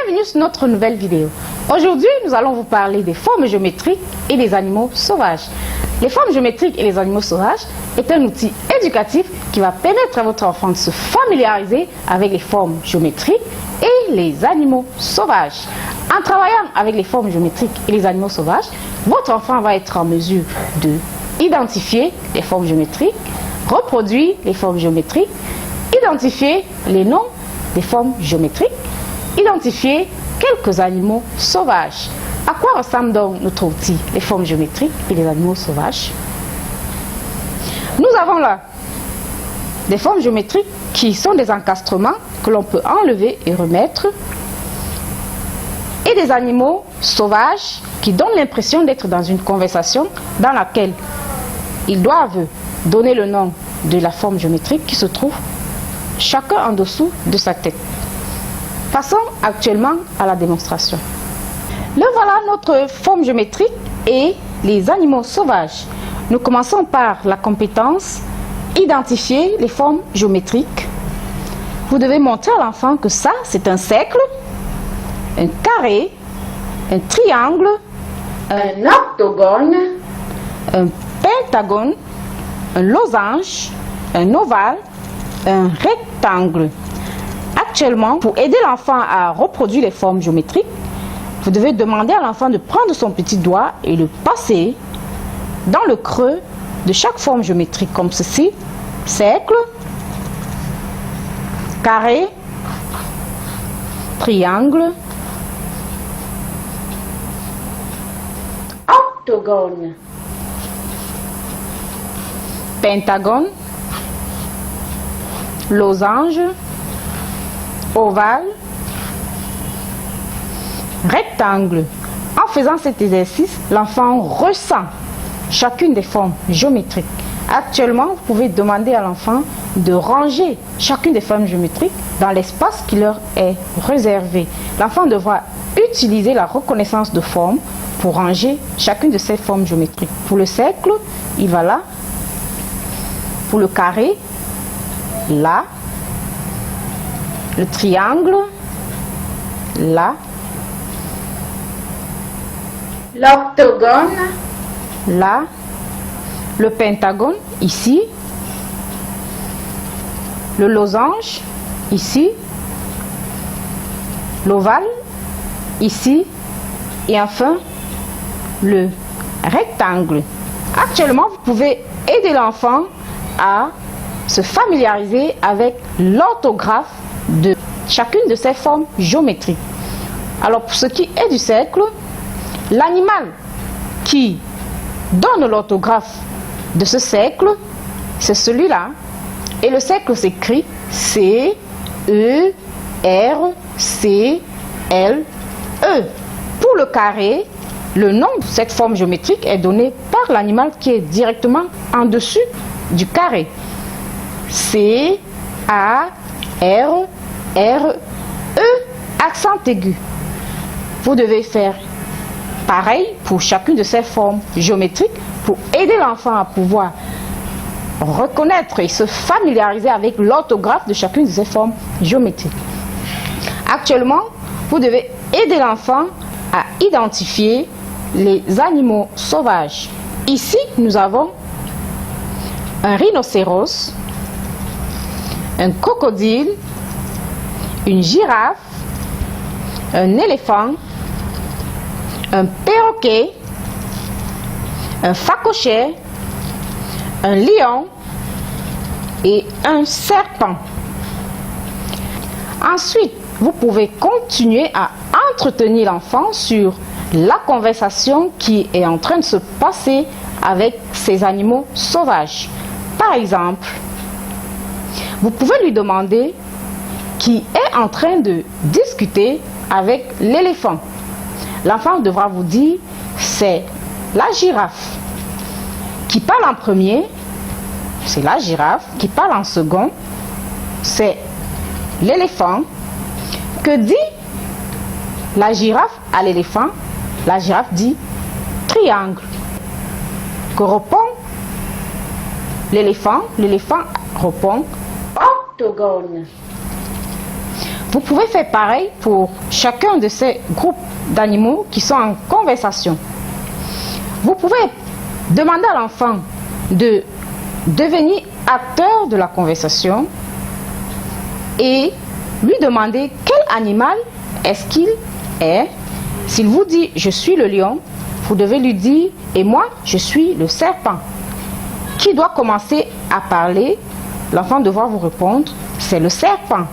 Bienvenue sur notre nouvelle vidéo. Aujourd'hui, nous allons vous parler des formes géométriques et des animaux sauvages. Les formes géométriques et les animaux sauvages est un outil éducatif qui va permettre à votre enfant de se familiariser avec les formes géométriques et les animaux sauvages. En travaillant avec les formes géométriques et les animaux sauvages, votre enfant va être en mesure de identifier les formes géométriques, reproduire les formes géométriques, identifier les noms des formes géométriques, identifier quelques animaux sauvages. À quoi ressemble donc notre outil, les formes géométriques et les animaux sauvages? Nous avons là des formes géométriques qui sont des encastrements que l'on peut enlever et remettre, et des animaux sauvages qui donnent l'impression d'être dans une conversation dans laquelle ils doivent donner le nom de la forme géométrique qui se trouve chacun en dessous de sa tête. Passons actuellement à la démonstration. Le voilà notre forme géométrique et les animaux sauvages. Nous commençons par la compétence identifier les formes géométriques. Vous devez montrer à l'enfant que ça, c'est un cercle, un carré, un triangle, un octogone, un pentagone, un losange, un ovale, un rectangle. Actuellement, pour aider l'enfant à reproduire les formes géométriques, vous devez demander à l'enfant de prendre son petit doigt et le passer dans le creux de chaque forme géométrique, comme ceci: cercle, carré, triangle, octogone, pentagone, losange, ovale, rectangle. En faisant cet exercice, l'enfant ressent chacune des formes géométriques. Actuellement, vous pouvez demander à l'enfant de ranger chacune des formes géométriques dans l'espace qui leur est réservé. L'enfant devra utiliser la reconnaissance de formes pour ranger chacune de ces formes géométriques. Pour le cercle, il va là. Pour le carré, là. Le triangle, là. L'octogone, là. Le pentagone, ici. Le losange, ici. L'ovale, ici. Et enfin, le rectangle. Actuellement, vous pouvez aider l'enfant à se familiariser avec l'orthographe de chacune de ces formes géométriques. Alors, pour ce qui est du cercle, l'animal qui donne l'orthographe de ce cercle, c'est celui-là. Et le cercle s'écrit C, E, R, C, L, E. Pour le carré, le nom de cette forme géométrique est donné par l'animal qui est directement en dessus du carré. C, A, R, R, E, accent aigu. Vous devez faire pareil pour chacune de ces formes géométriques pour aider l'enfant à pouvoir reconnaître et se familiariser avec l'orthographe de chacune de ces formes géométriques. Actuellement, vous devez aider l'enfant à identifier les animaux sauvages. Ici, nous avons un rhinocéros, un crocodile, une girafe, un éléphant, un perroquet, un phacochère, un lion et un serpent. Ensuite, vous pouvez continuer à entretenir l'enfant sur la conversation qui est en train de se passer avec ces animaux sauvages. Par exemple, vous pouvez lui demander qui est en train de discuter avec l'éléphant. L'enfant devra vous dire c'est la girafe. Qui parle en premier, c'est la girafe. Qui parle en second, c'est l'éléphant. Que dit la girafe à l'éléphant? La girafe dit triangle. Que répond l'éléphant? L'éléphant répond octogone. Vous pouvez faire pareil pour chacun de ces groupes d'animaux qui sont en conversation. Vous pouvez demander à l'enfant de devenir acteur de la conversation et lui demander quel animal est-ce qu'il est. S'il vous dit « je suis le lion », vous devez lui dire « et moi, je suis le serpent ». Qui doit commencer à parler? L'enfant devra vous répondre « c'est le serpent ».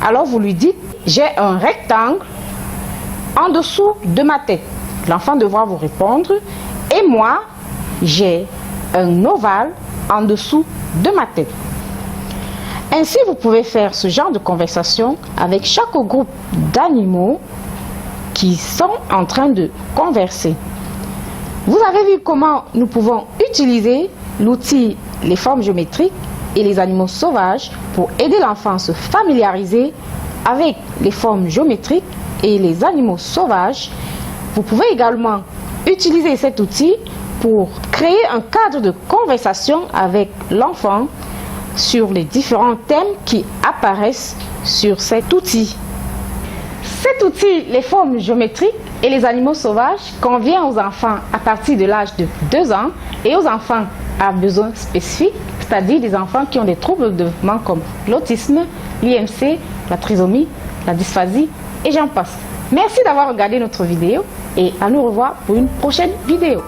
Alors vous lui dites « j'ai un rectangle en dessous de ma tête ». L'enfant devra vous répondre « et moi, j'ai un ovale en dessous de ma tête ». Ainsi, vous pouvez faire ce genre de conversation avec chaque groupe d'animaux qui sont en train de converser. Vous avez vu comment nous pouvons utiliser l'outil les formes géométriques et les animaux sauvages pour aider l'enfant à se familiariser avec les formes géométriques et les animaux sauvages. Vous pouvez également utiliser cet outil pour créer un cadre de conversation avec l'enfant sur les différents thèmes qui apparaissent sur cet outil. Cet outil, les formes géométriques et les animaux sauvages, convient aux enfants à partir de l'âge de 2 ans et aux enfants à besoins spécifiques, c'est-à-dire des enfants qui ont des troubles de développement comme l'autisme, l'IMC, la trisomie, la dysphasie et j'en passe. Merci d'avoir regardé notre vidéo et à nous revoir pour une prochaine vidéo.